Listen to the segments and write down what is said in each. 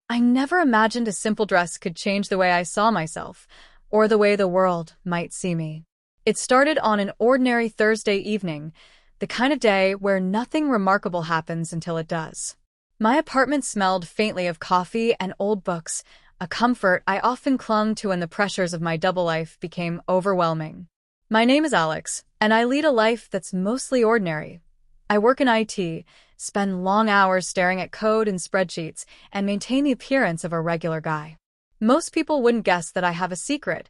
I never imagined a simple dress could change the way I saw myself, or the way the world might see me. It started on an ordinary Thursday evening, the kind of day where nothing remarkable happens until it does. My apartment smelled faintly of coffee and old books, a comfort I often clung to when the pressures of my double life became overwhelming. My name is Alex, and I lead a life that's mostly ordinary. I work in IT, spend long hours staring at code and spreadsheets, and maintain the appearance of a regular guy. Most people wouldn't guess that I have a secret,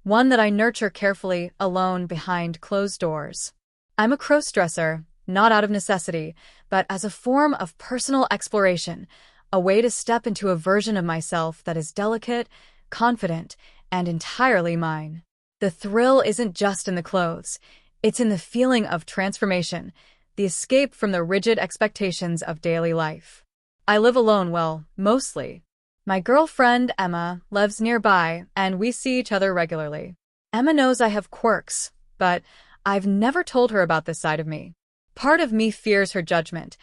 one that I nurture carefully, alone behind closed doors. I'm a crossdresser, not out of necessity, but as a form of personal exploration, a way to step into a version of myself that is delicate, confident, and entirely mine. The thrill isn't just in the clothes, it's in the feeling of transformation, the escape from the rigid expectations of daily life. I live alone, well, mostly. My girlfriend, Emma, lives nearby, and we see each other regularly. Emma knows I have quirks, but I've never told her about this side of me. Part of me fears her judgment.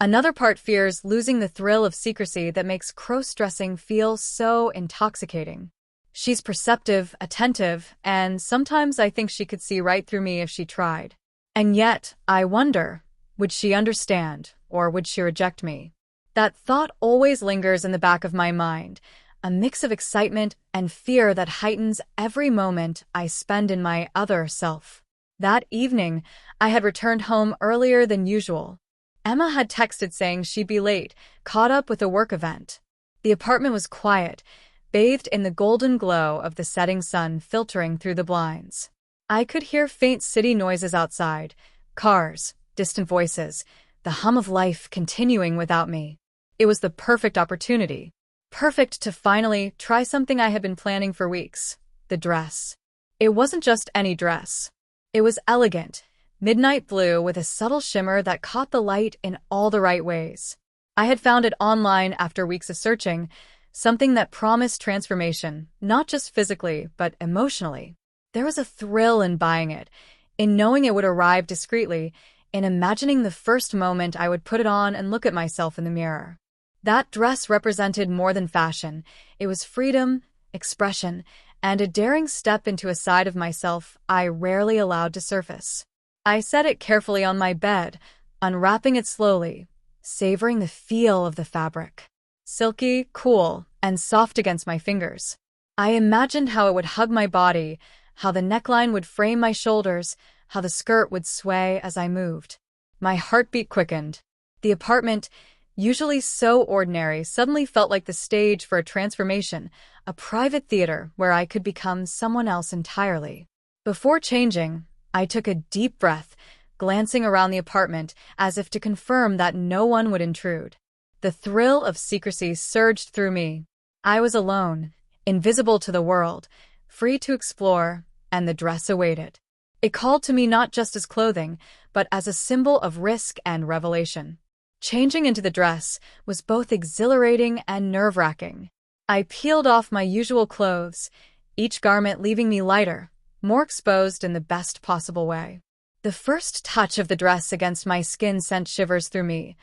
Another part fears losing the thrill of secrecy that makes cross-dressing feel so intoxicating. She's perceptive, attentive, and sometimes I think she could see right through me if she tried. And yet, I wonder, would she understand, or would she reject me? That thought always lingers in the back of my mind, a mix of excitement and fear that heightens every moment I spend in my other self. That evening, I had returned home earlier than usual. Emma had texted saying she'd be late, caught up with a work event. The apartment was quiet, bathed in the golden glow of the setting sun filtering through the blinds. I could hear faint city noises outside, cars, distant voices, the hum of life continuing without me. It was the perfect opportunity. Perfect to finally try something I had been planning for weeks, the dress. It wasn't just any dress. It was elegant, midnight blue with a subtle shimmer that caught the light in all the right ways. I had found it online after weeks of searching, something that promised transformation, not just physically, but emotionally. There was a thrill in buying it, in knowing it would arrive discreetly, in imagining the first moment I would put it on and look at myself in the mirror. That dress represented more than fashion. It was freedom, expression, and a daring step into a side of myself I rarely allowed to surface. I set it carefully on my bed, unwrapping it slowly, savoring the feel of the fabric. Silky, cool, and soft against my fingers. I imagined how it would hug my body, how the neckline would frame my shoulders, how the skirt would sway as I moved. My heartbeat quickened. The apartment, usually so ordinary, suddenly felt like the stage for a transformation, a private theater where I could become someone else entirely. Before changing, I took a deep breath, glancing around the apartment as if to confirm that no one would intrude. The thrill of secrecy surged through me. I was alone, invisible to the world, free to explore, and the dress awaited. It called to me not just as clothing, but as a symbol of risk and revelation. Changing into the dress was both exhilarating and nerve-wracking. I peeled off my usual clothes, each garment leaving me lighter, more exposed in the best possible way. The first touch of the dress against my skin sent shivers through me,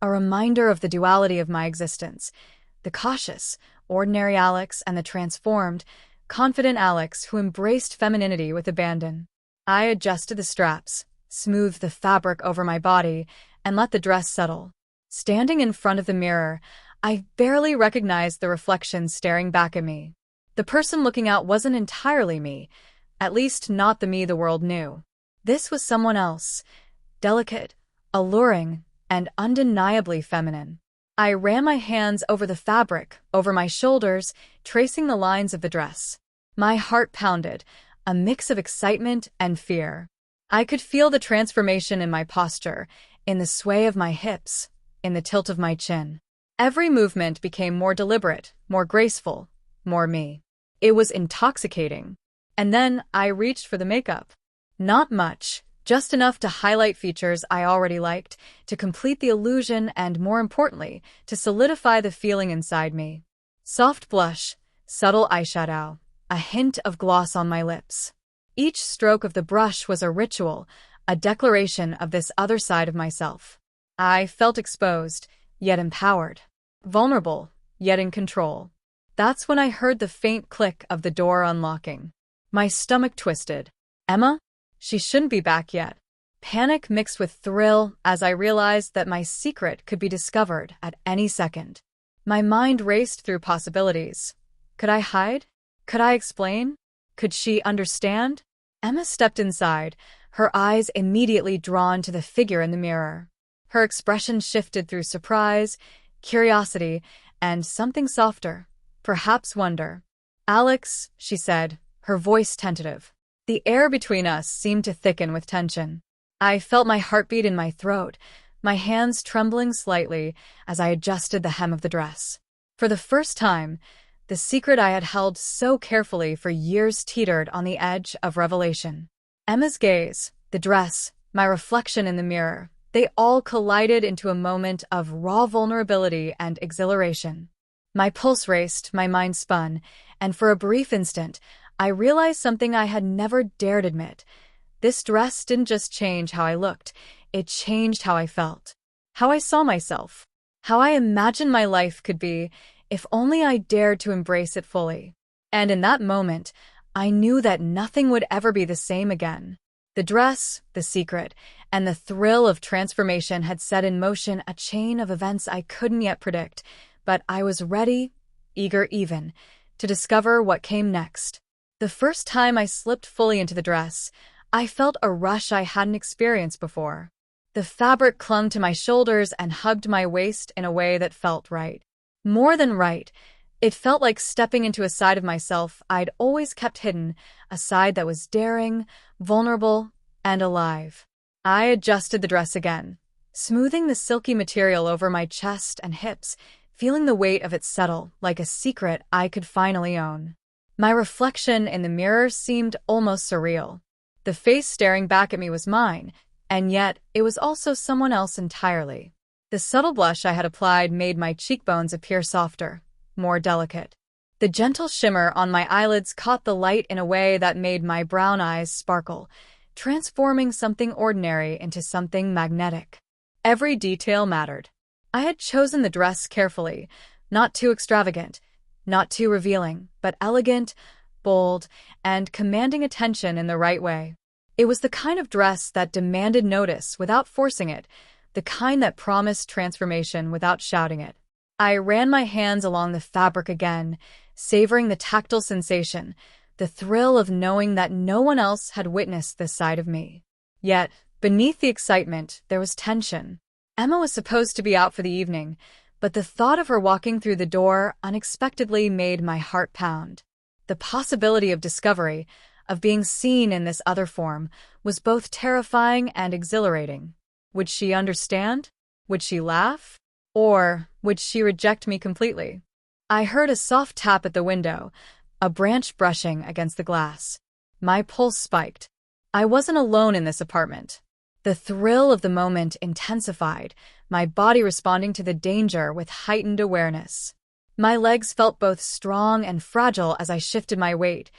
a reminder of the duality of my existence, the cautious, ordinary Alex and the transformed, confident Alex who embraced femininity with abandon. I adjusted the straps, smoothed the fabric over my body, and let the dress settle. Standing in front of the mirror, I barely recognized the reflection staring back at me. The person looking out wasn't entirely me, at least not the me the world knew. This was someone else, delicate, alluring, and undeniably feminine. I ran my hands over the fabric, over my shoulders, tracing the lines of the dress. My heart pounded, a mix of excitement and fear. I could feel the transformation in my posture, in the sway of my hips, in the tilt of my chin. Every movement became more deliberate, more graceful, more me. It was intoxicating. And then I reached for the makeup. Not much, just enough to highlight features I already liked, to complete the illusion and, more importantly, to solidify the feeling inside me. Soft blush, subtle eyeshadow, a hint of gloss on my lips. Each stroke of the brush was a ritual, a declaration of this other side of myself. I felt exposed, yet empowered. Vulnerable, yet in control. That's when I heard the faint click of the door unlocking. My stomach twisted. Emma? She shouldn't be back yet. Panic mixed with thrill as I realized that my secret could be discovered at any second. My mind raced through possibilities. Could I hide? Could I explain? Could she understand? Emma stepped inside, her eyes immediately drawn to the figure in the mirror. Her expression shifted through surprise, curiosity, and something softer, perhaps wonder. "Alex," she said, her voice tentative. The air between us seemed to thicken with tension. I felt my heartbeat in my throat, my hands trembling slightly as I adjusted the hem of the dress. For the first time, the secret I had held so carefully for years teetered on the edge of revelation. Emma's gaze, the dress, my reflection in the mirror, they all collided into a moment of raw vulnerability and exhilaration. My pulse raced, my mind spun, and for a brief instant, I realized something I had never dared admit. This dress didn't just change how I looked, it changed how I felt, how I saw myself, how I imagined my life could be if only I dared to embrace it fully. And in that moment, I knew that nothing would ever be the same again. The dress, the secret, and the thrill of transformation had set in motion a chain of events I couldn't yet predict, but I was ready, eager even, to discover what came next. The first time I slipped fully into the dress, I felt a rush I hadn't experienced before. The fabric clung to my shoulders and hugged my waist in a way that felt right. More than right, it felt like stepping into a side of myself I'd always kept hidden, a side that was daring, vulnerable, and alive. I adjusted the dress again, smoothing the silky material over my chest and hips, feeling the weight of it settle like a secret I could finally own. My reflection in the mirror seemed almost surreal. The face staring back at me was mine, and yet it was also someone else entirely. The subtle blush I had applied made my cheekbones appear softer, more delicate. The gentle shimmer on my eyelids caught the light in a way that made my brown eyes sparkle, transforming something ordinary into something magnetic. Every detail mattered. I had chosen the dress carefully, not too extravagant, not too revealing, but elegant, bold, and commanding attention in the right way. It was the kind of dress that demanded notice without forcing it, the kind that promised transformation without shouting it. I ran my hands along the fabric again, savoring the tactile sensation, the thrill of knowing that no one else had witnessed this side of me. Yet, beneath the excitement, there was tension. Emma was supposed to be out for the evening, but the thought of her walking through the door unexpectedly made my heart pound. The possibility of discovery, of being seen in this other form, was both terrifying and exhilarating. Would she understand? Would she laugh? Or would she reject me completely? I heard a soft tap at the window, a branch brushing against the glass. My pulse spiked. I wasn't alone in this apartment. The thrill of the moment intensified, my body responding to the danger with heightened awareness. My legs felt both strong and fragile as I shifted my weight,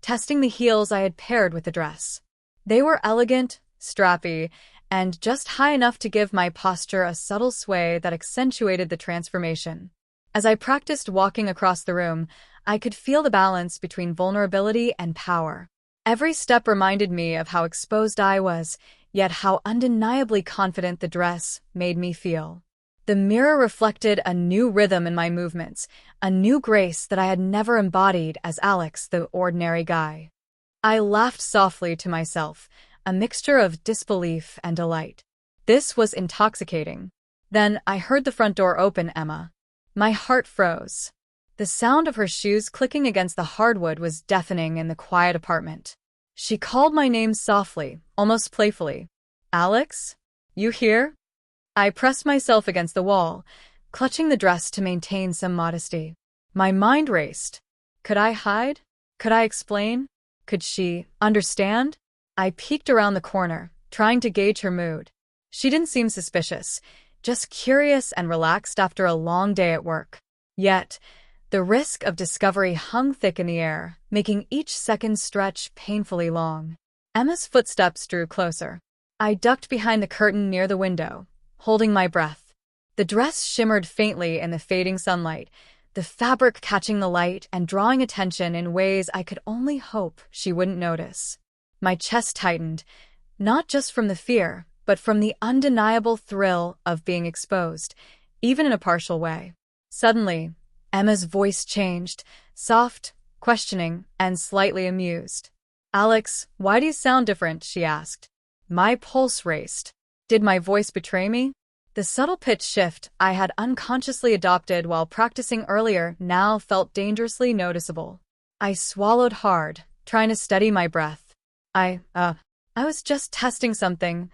testing the heels I had paired with the dress. They were elegant, strappy, and just high enough to give my posture a subtle sway that accentuated the transformation. As I practiced walking across the room, I could feel the balance between vulnerability and power. Every step reminded me of how exposed I was, yet how undeniably confident the dress made me feel. The mirror reflected a new rhythm in my movements, a new grace that I had never embodied as Alex, the ordinary guy. I laughed softly to myself, a mixture of disbelief and delight. This was intoxicating. Then I heard the front door open. Emma. My heart froze. The sound of her shoes clicking against the hardwood was deafening in the quiet apartment. She called my name softly, almost playfully. "Alex? You here?" I pressed myself against the wall, clutching the dress to maintain some modesty. My mind raced. Could I hide? Could I explain? Could she understand? I peeked around the corner, trying to gauge her mood. She didn't seem suspicious, just curious and relaxed after a long day at work. Yet, the risk of discovery hung thick in the air, making each second stretch painfully long. Emma's footsteps drew closer. I ducked behind the curtain near the window, holding my breath. The dress shimmered faintly in the fading sunlight, the fabric catching the light and drawing attention in ways I could only hope she wouldn't notice. My chest tightened, not just from the fear, but from the undeniable thrill of being exposed, even in a partial way. Suddenly, Emma's voice changed, soft, questioning, and slightly amused. "Alex, why do you sound different?" she asked. My pulse raced. Did my voice betray me? The subtle pitch shift I had unconsciously adopted while practicing earlier now felt dangerously noticeable. I swallowed hard, trying to steady my breath. I was just testing something,"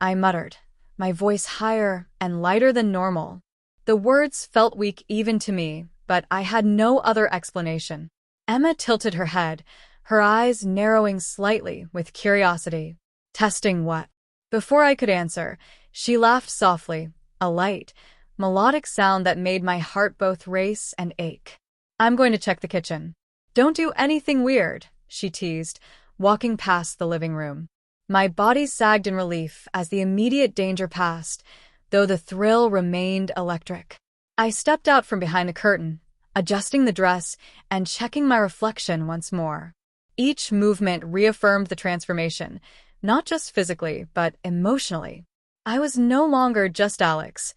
I muttered, my voice higher and lighter than normal. The words felt weak even to me, but I had no other explanation. Emma tilted her head, her eyes narrowing slightly with curiosity. "Testing what?" Before I could answer, she laughed softly, a light, melodic sound that made my heart both race and ache. "I'm going to check the kitchen." "Don't do anything weird," she teased, walking past the living room. My body sagged in relief as the immediate danger passed, though the thrill remained electric. I stepped out from behind the curtain, adjusting the dress and checking my reflection once more. Each movement reaffirmed the transformation, not just physically, but emotionally. I was no longer just Alex.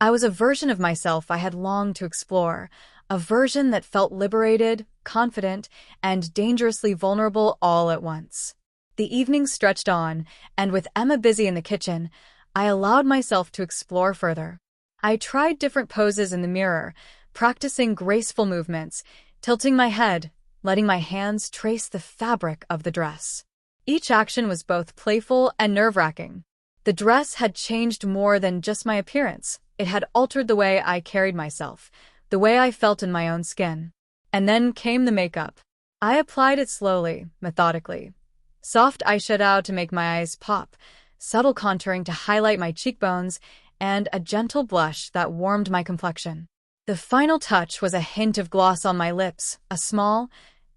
I was a version of myself I had longed to explore, a version that felt liberated, confident, and dangerously vulnerable all at once. The evening stretched on, and with Emma busy in the kitchen, I allowed myself to explore further. I tried different poses in the mirror, practicing graceful movements, tilting my head, letting my hands trace the fabric of the dress. Each action was both playful and nerve-wracking. The dress had changed more than just my appearance. It had altered the way I carried myself, the way I felt in my own skin. And then came the makeup. I applied it slowly, methodically. Soft eyeshadow to make my eyes pop, subtle contouring to highlight my cheekbones, and a gentle blush that warmed my complexion. The final touch was a hint of gloss on my lips, a small,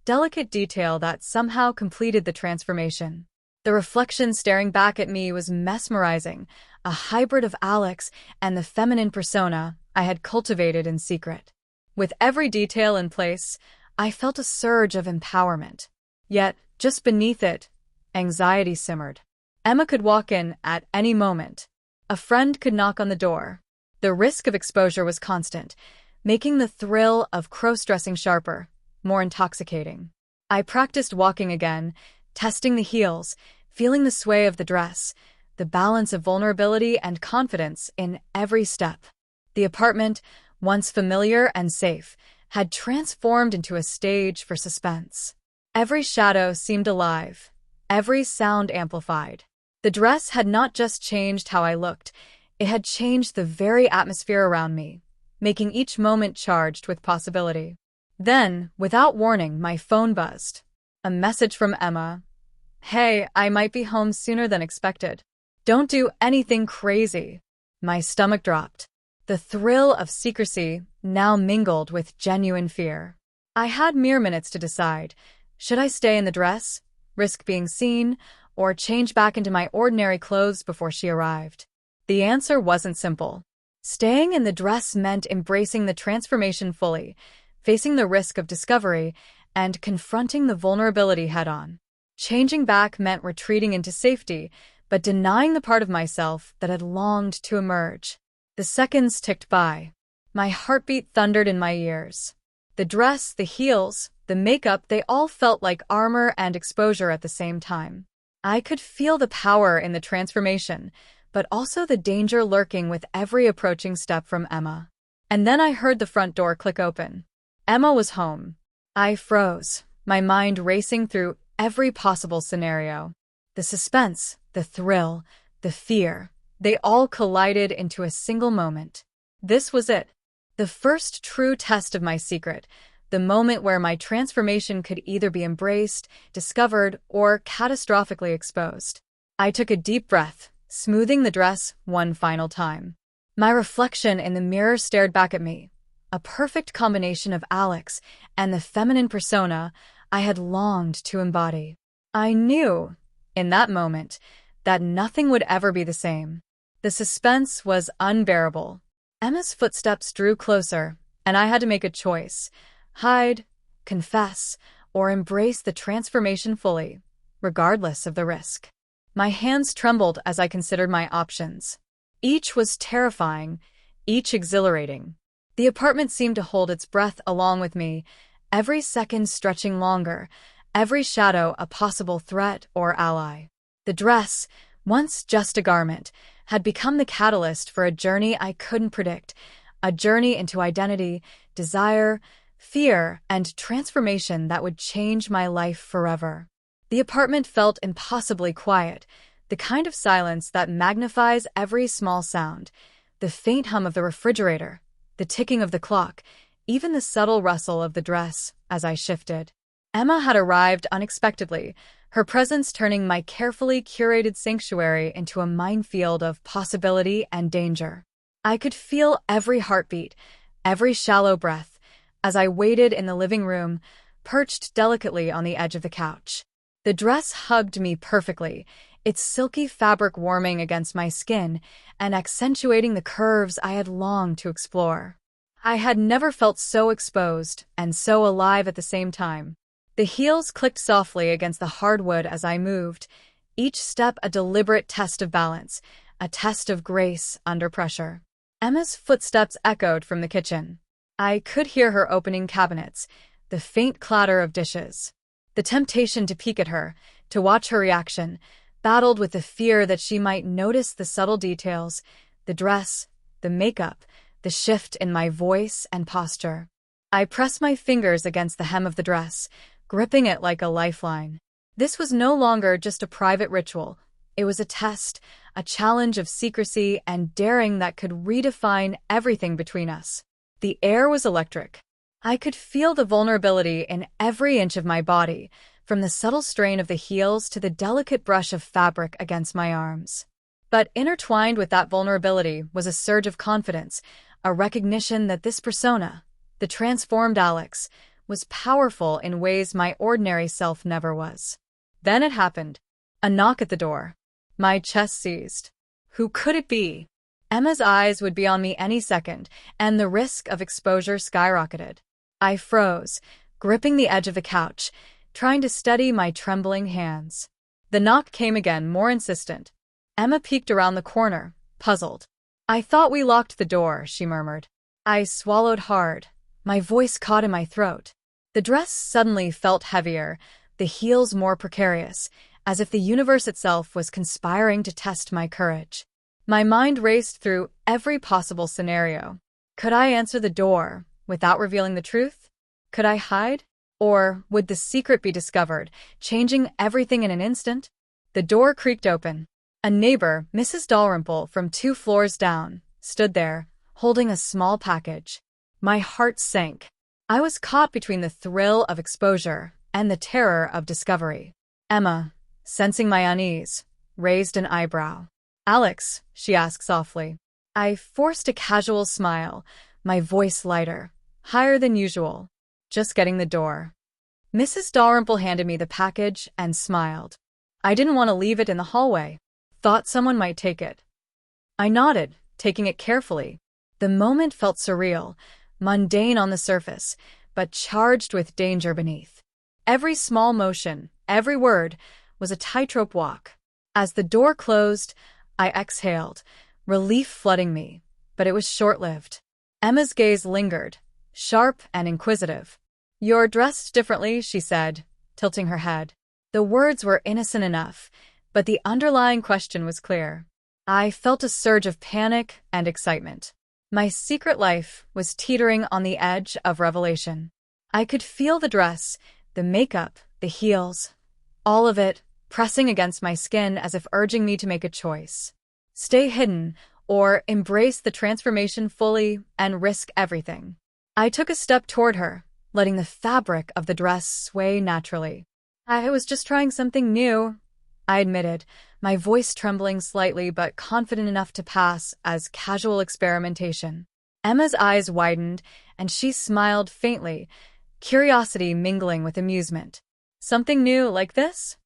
delicate detail that somehow completed the transformation. The reflection staring back at me was mesmerizing, a hybrid of Alex and the feminine persona I had cultivated in secret. With every detail in place, I felt a surge of empowerment. Yet, just beneath it, anxiety simmered. Emma could walk in at any moment. A friend could knock on the door. The risk of exposure was constant, making the thrill of crossdressing sharper, more intoxicating. I practiced walking again, testing the heels, feeling the sway of the dress, the balance of vulnerability and confidence in every step. The apartment, once familiar and safe, had transformed into a stage for suspense. Every shadow seemed alive, every sound amplified. The dress had not just changed how I looked, it had changed the very atmosphere around me, making each moment charged with possibility. Then, without warning, my phone buzzed. A message from Emma. "Hey, I might be home sooner than expected. Don't do anything crazy." My stomach dropped. The thrill of secrecy now mingled with genuine fear. I had mere minutes to decide. Should I stay in the dress, risk being seen, or change back into my ordinary clothes before she arrived? The answer wasn't simple. Staying in the dress meant embracing the transformation fully, facing the risk of discovery, and confronting the vulnerability head-on. Changing back meant retreating into safety, but denying the part of myself that had longed to emerge. The seconds ticked by. My heartbeat thundered in my ears. The dress, the heels, the makeup, they all felt like armor and exposure at the same time. I could feel the power in the transformation, but also the danger lurking with every approaching step from Emma. And then I heard the front door click open. Emma was home. I froze, my mind racing through every possible scenario. The suspense, the thrill, the fear, they all collided into a single moment. This was it. The first true test of my secret, the moment where my transformation could either be embraced, discovered, or catastrophically exposed. I took a deep breath, smoothing the dress one final time. My reflection in the mirror stared back at me, a perfect combination of Alex and the feminine persona I had longed to embody. I knew, in that moment, that nothing would ever be the same. The suspense was unbearable. Emma's footsteps drew closer, and I had to make a choice: hide, confess, or embrace the transformation fully, regardless of the risk. My hands trembled as I considered my options. Each was terrifying, each exhilarating. The apartment seemed to hold its breath along with me, every second stretching longer, every shadow a possible threat or ally. The dress, once just a garment, had become the catalyst for a journey I couldn't predict, a journey into identity, desire, fear, and transformation that would change my life forever. The apartment felt impossibly quiet, the kind of silence that magnifies every small sound: the faint hum of the refrigerator, the ticking of the clock, even the subtle rustle of the dress as I shifted. Emma had arrived unexpectedly, her presence turning my carefully curated sanctuary into a minefield of possibility and danger. I could feel every heartbeat, every shallow breath, as I waited in the living room, perched delicately on the edge of the couch. The dress hugged me perfectly, its silky fabric warming against my skin and accentuating the curves I had longed to explore. I had never felt so exposed and so alive at the same time. The heels clicked softly against the hardwood as I moved, each step a deliberate test of balance, a test of grace under pressure. Emma's footsteps echoed from the kitchen. I could hear her opening cabinets, the faint clatter of dishes. The temptation to peek at her, to watch her reaction, battled with the fear that she might notice the subtle details: the dress, the makeup, the shift in my voice and posture. I pressed my fingers against the hem of the dress, gripping it like a lifeline. This was no longer just a private ritual. It was a test, a challenge of secrecy and daring that could redefine everything between us. The air was electric. I could feel the vulnerability in every inch of my body, from the subtle strain of the heels to the delicate brush of fabric against my arms. But intertwined with that vulnerability was a surge of confidence, a recognition that this persona, the transformed Alex, was powerful in ways my ordinary self never was. Then it happened. A knock at the door. My chest seized. Who could it be? Emma's eyes would be on me any second, and the risk of exposure skyrocketed. I froze, gripping the edge of the couch, trying to steady my trembling hands. The knock came again, more insistent. Emma peeked around the corner, puzzled. "I thought we locked the door," she murmured. I swallowed hard. My voice caught in my throat. The dress suddenly felt heavier, the heels more precarious, as if the universe itself was conspiring to test my courage. My mind raced through every possible scenario. Could I answer the door without revealing the truth? Could I hide? Or would the secret be discovered, changing everything in an instant? The door creaked open. A neighbor, Mrs. Dalrymple, from 2 floors down, stood there, holding a small package. My heart sank. I was caught between the thrill of exposure and the terror of discovery. Emma, sensing my unease, raised an eyebrow. "Alex?" she asked softly. I forced a casual smile, my voice lighter, higher than usual. "Just getting the door." Mrs. Dalrymple handed me the package and smiled. I didn't want to leave it in the hallway. Thought someone might take it. I nodded, taking it carefully. The moment felt surreal, mundane on the surface, but charged with danger beneath. Every small motion, every word, was a tightrope walk. As the door closed, I exhaled, relief flooding me, but it was short-lived. Emma's gaze lingered, sharp and inquisitive. "You're dressed differently," she said, tilting her head. The words were innocent enough, but the underlying question was clear. I felt a surge of panic and excitement. My secret life was teetering on the edge of revelation. I could feel the dress, the makeup, the heels, all of it pressing against my skin as if urging me to make a choice. Stay hidden, or embrace the transformation fully and risk everything. I took a step toward her, letting the fabric of the dress sway naturally. "I was just trying something new," I admitted, my voice trembling slightly but confident enough to pass as casual experimentation. Emma's eyes widened, and she smiled faintly, curiosity mingling with amusement. "Something new like this?"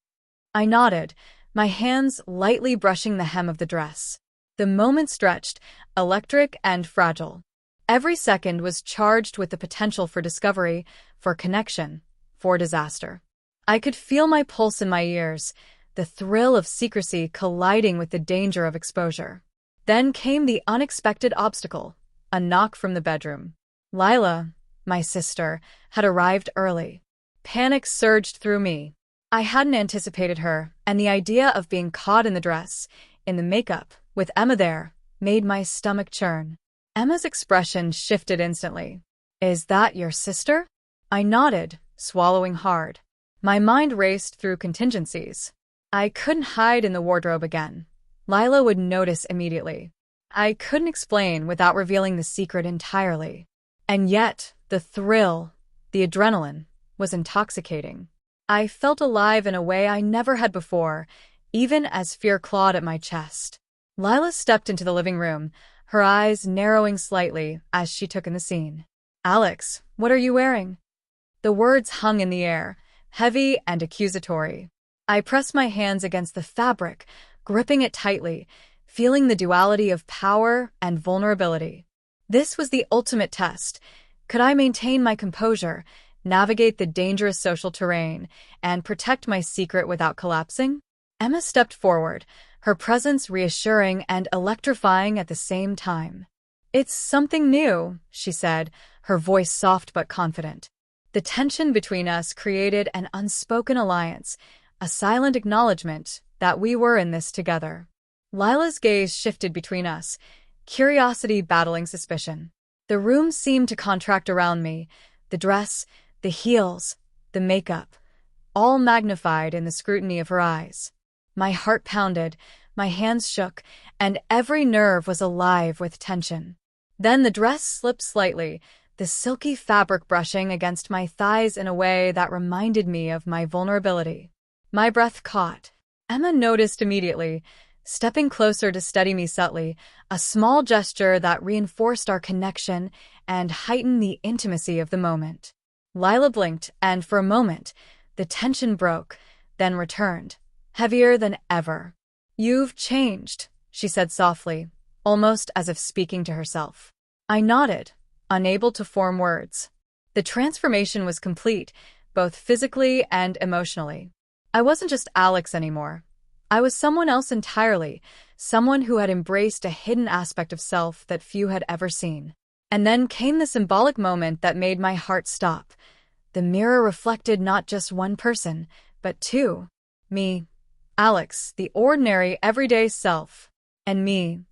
I nodded, my hands lightly brushing the hem of the dress. The moment stretched, electric and fragile. Every second was charged with the potential for discovery, for connection, for disaster. I could feel my pulse in my ears, the thrill of secrecy colliding with the danger of exposure. Then came the unexpected obstacle, a knock from the bedroom. Lila, my sister, had arrived early. Panic surged through me. I hadn't anticipated her, and the idea of being caught in the dress, in the makeup, with Emma there, made my stomach churn. Emma's expression shifted instantly. "Is that your sister?" I nodded, swallowing hard. My mind raced through contingencies. I couldn't hide in the wardrobe again. Lila would notice immediately. I couldn't explain without revealing the secret entirely. And yet, the thrill, the adrenaline, was intoxicating. I felt alive in a way I never had before, even as fear clawed at my chest. Lila stepped into the living room, her eyes narrowing slightly as she took in the scene. "Alex, what are you wearing?" The words hung in the air, heavy and accusatory. I pressed my hands against the fabric, gripping it tightly, feeling the duality of power and vulnerability. This was the ultimate test. Could I maintain my composure, navigate the dangerous social terrain, and protect my secret without collapsing? Emma stepped forward, her presence reassuring and electrifying at the same time. "It's something new," she said, her voice soft but confident. The tension between us created an unspoken alliance, a silent acknowledgement that we were in this together. Lila's gaze shifted between us, curiosity battling suspicion. The room seemed to contract around me, the dress, the heels, the makeup, all magnified in the scrutiny of her eyes. My heart pounded, my hands shook, and every nerve was alive with tension. Then the dress slipped slightly, the silky fabric brushing against my thighs in a way that reminded me of my vulnerability. My breath caught. Emma noticed immediately, stepping closer to steady me subtly, a small gesture that reinforced our connection and heightened the intimacy of the moment. Lila blinked, and for a moment, the tension broke, then returned, heavier than ever. "You've changed," she said softly, almost as if speaking to herself. I nodded, unable to form words. The transformation was complete, both physically and emotionally. I wasn't just Alex anymore. I was someone else entirely, someone who had embraced a hidden aspect of self that few had ever seen. And then came the symbolic moment that made my heart stop. The mirror reflected not just one person, but two. Me, Alex, the ordinary, everyday self, and me,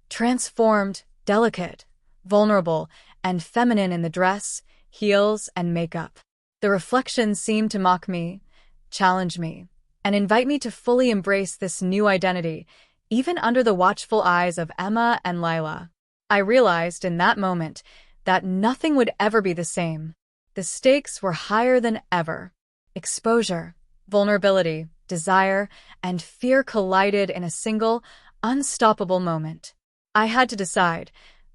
transformed, delicate, vulnerable, and feminine in the dress, heels, and makeup. The reflection seemed to mock me, challenge me, and invite me to fully embrace this new identity, even under the watchful eyes of Emma and Lila. I realized in that moment that nothing would ever be the same. The stakes were higher than ever. Exposure, vulnerability, desire, and fear collided in a single, unstoppable moment. I had to decide,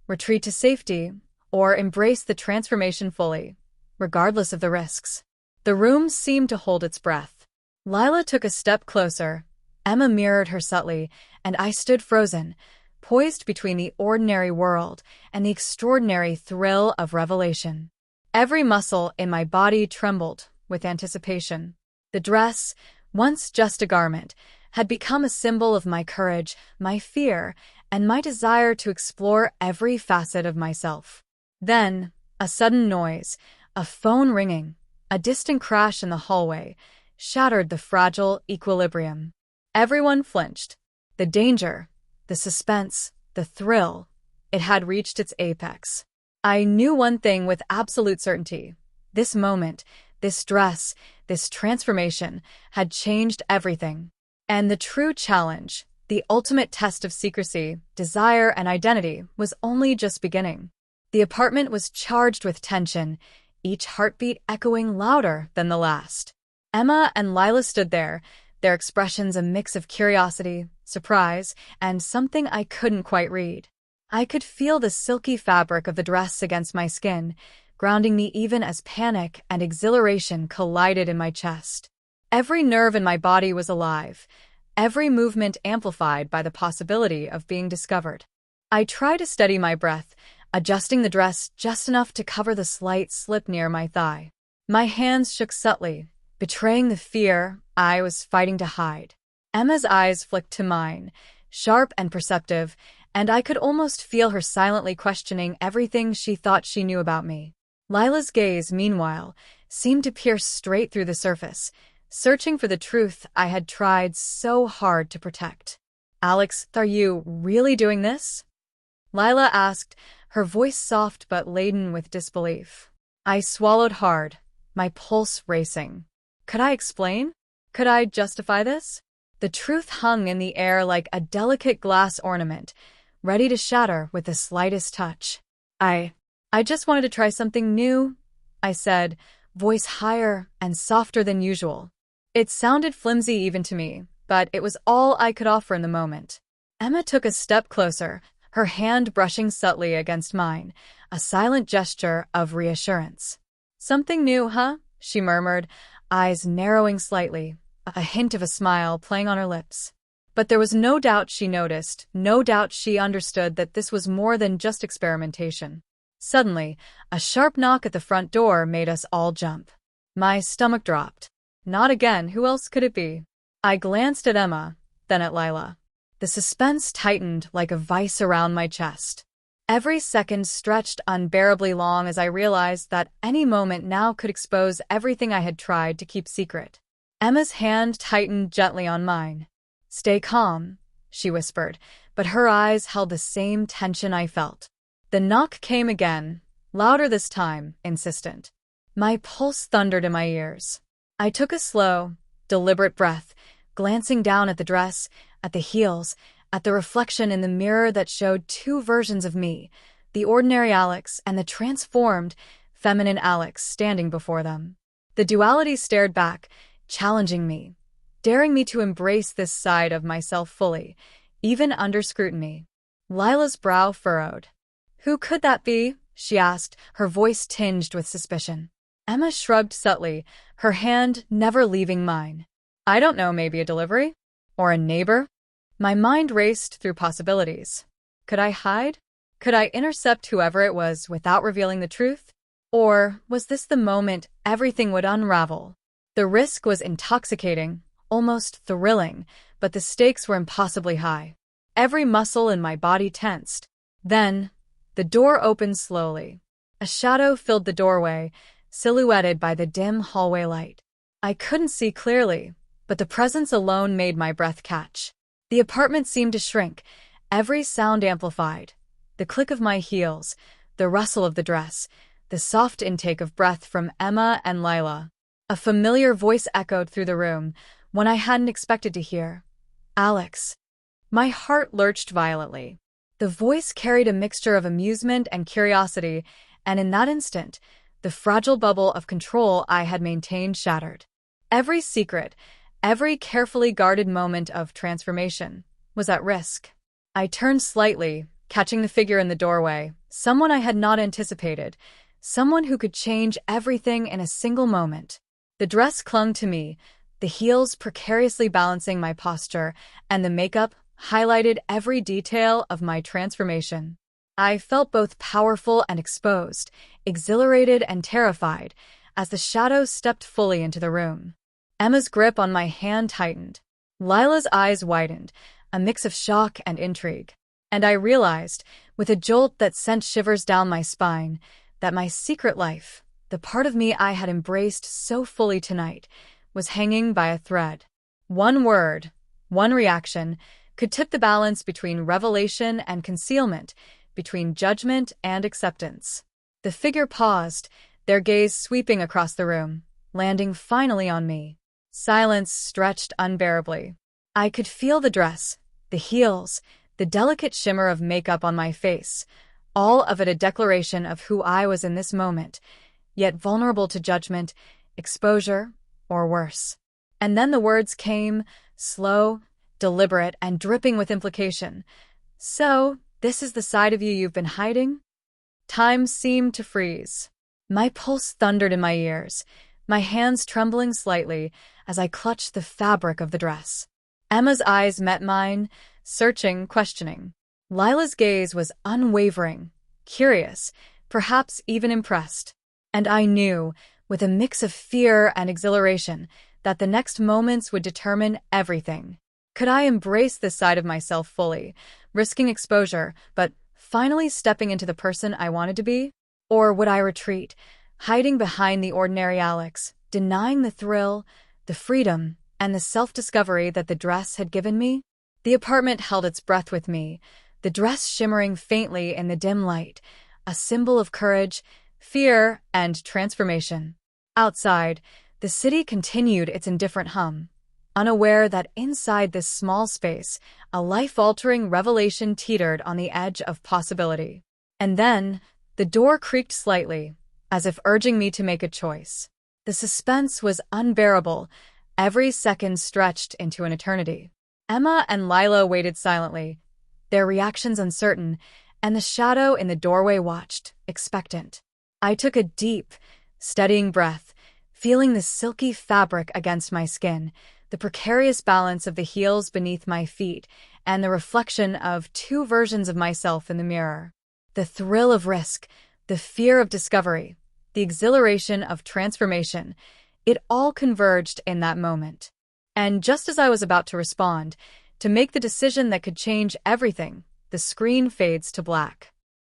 retreat to safety, or embrace the transformation fully, regardless of the risks. The room seemed to hold its breath. Lila took a step closer, Emma mirrored her subtly, and I stood frozen, poised between the ordinary world and the extraordinary thrill of revelation. Every muscle in my body trembled with anticipation. The dress, once just a garment, had become a symbol of my courage, my fear, and my desire to explore every facet of myself. Then, a sudden noise, a phone ringing, a distant crash in the hallway, shattered the fragile equilibrium. Everyone flinched. The danger, the suspense, the thrill, it had reached its apex. I knew one thing with absolute certainty. This moment, this dress, this transformation had changed everything. And the true challenge, the ultimate test of secrecy, desire, and identity, was only just beginning. The apartment was charged with tension, each heartbeat echoing louder than the last. Emma and Lila stood there, their expressions a mix of curiosity, surprise, and something I couldn't quite read. I could feel the silky fabric of the dress against my skin, grounding me even as panic and exhilaration collided in my chest. Every nerve in my body was alive, every movement amplified by the possibility of being discovered. I tried to steady my breath, adjusting the dress just enough to cover the slight slip near my thigh. My hands shook subtly, betraying the fear I was fighting to hide. Emma's eyes flicked to mine, sharp and perceptive, and I could almost feel her silently questioning everything she thought she knew about me. Lila's gaze, meanwhile, seemed to pierce straight through the surface, searching for the truth I had tried so hard to protect. "Alex, are you really doing this?" Lila asked, her voice soft but laden with disbelief. I swallowed hard, my pulse racing. Could I explain? Could I justify this? The truth hung in the air like a delicate glass ornament, ready to shatter with the slightest touch. I just wanted to try something new," I said, voice higher and softer than usual. It sounded flimsy even to me, but it was all I could offer in the moment. Emma took a step closer, her hand brushing subtly against mine, a silent gesture of reassurance. "Something new, huh?" she murmured, eyes narrowing slightly, a hint of a smile playing on her lips. But there was no doubt she noticed, no doubt she understood that this was more than just experimentation. Suddenly, a sharp knock at the front door made us all jump. My stomach dropped. Not again, who else could it be? I glanced at Emma, then at Lila. The suspense tightened like a vice around my chest. Every second stretched unbearably long as I realized that any moment now could expose everything I had tried to keep secret. Emma's hand tightened gently on mine. "Stay calm," she whispered, but her eyes held the same tension I felt. The knock came again, louder this time, insistent. My pulse thundered in my ears. I took a slow, deliberate breath, glancing down at the dress, at the heels, at the reflection in the mirror that showed two versions of me, the ordinary Alex and the transformed, feminine Alex standing before them. The duality stared back, challenging me, daring me to embrace this side of myself fully, even under scrutiny. Lila's brow furrowed. "Who could that be?" she asked, her voice tinged with suspicion. Emma shrugged subtly, her hand never leaving mine. "I don't know, maybe a delivery? Or a neighbor?" My mind raced through possibilities. Could I hide? Could I intercept whoever it was without revealing the truth? Or was this the moment everything would unravel? The risk was intoxicating, almost thrilling, but the stakes were impossibly high. Every muscle in my body tensed. Then, the door opened slowly. A shadow filled the doorway, silhouetted by the dim hallway light. I couldn't see clearly, but the presence alone made my breath catch. The apartment seemed to shrink, every sound amplified. The click of my heels, the rustle of the dress, the soft intake of breath from Emma and Lila. A familiar voice echoed through the room, one I hadn't expected to hear. "Alex." My heart lurched violently. The voice carried a mixture of amusement and curiosity, and in that instant, the fragile bubble of control I had maintained shattered. Every secret, every carefully guarded moment of transformation, was at risk. I turned slightly, catching the figure in the doorway, someone I had not anticipated, someone who could change everything in a single moment. The dress clung to me, the heels precariously balancing my posture, and the makeup highlighted every detail of my transformation. I felt both powerful and exposed, exhilarated and terrified, as the shadow stepped fully into the room. Emma's grip on my hand tightened. Lila's eyes widened, a mix of shock and intrigue. And I realized, with a jolt that sent shivers down my spine, that my secret life, the part of me I had embraced so fully tonight, was hanging by a thread. One word, one reaction, could tip the balance between revelation and concealment, between judgment and acceptance. The figure paused, their gaze sweeping across the room, landing finally on me. Silence stretched unbearably. I could feel the dress, the heels, the delicate shimmer of makeup on my face, all of it a declaration of who I was in this moment, yet vulnerable to judgment, exposure, or worse. And then the words came, slow, deliberate, and dripping with implication. "So, this is the side of you you've been hiding?" Time seemed to freeze. My pulse thundered in my ears, my hands trembling slightly as I clutched the fabric of the dress. Emma's eyes met mine, searching, questioning. Lila's gaze was unwavering, curious, perhaps even impressed. And I knew, with a mix of fear and exhilaration, that the next moments would determine everything. Could I embrace this side of myself fully, risking exposure, but finally stepping into the person I wanted to be? Or would I retreat, hiding behind the ordinary Alex, denying the thrill, the freedom, and the self-discovery that the dress had given me? The apartment held its breath with me, the dress shimmering faintly in the dim light, a symbol of courage, fear, and transformation. Outside, the city continued its indifferent hum, unaware that inside this small space, a life-altering revelation teetered on the edge of possibility. And then, the door creaked slightly, as if urging me to make a choice. The suspense was unbearable, every second stretched into an eternity. Emma and Lila waited silently, their reactions uncertain, and the shadow in the doorway watched, expectant. I took a deep, steadying breath, feeling the silky fabric against my skin, the precarious balance of the heels beneath my feet, and the reflection of two versions of myself in the mirror. The thrill of risk, the fear of discovery, the exhilaration of transformation, it all converged in that moment. And just as I was about to respond, to make the decision that could change everything, the screen fades to black.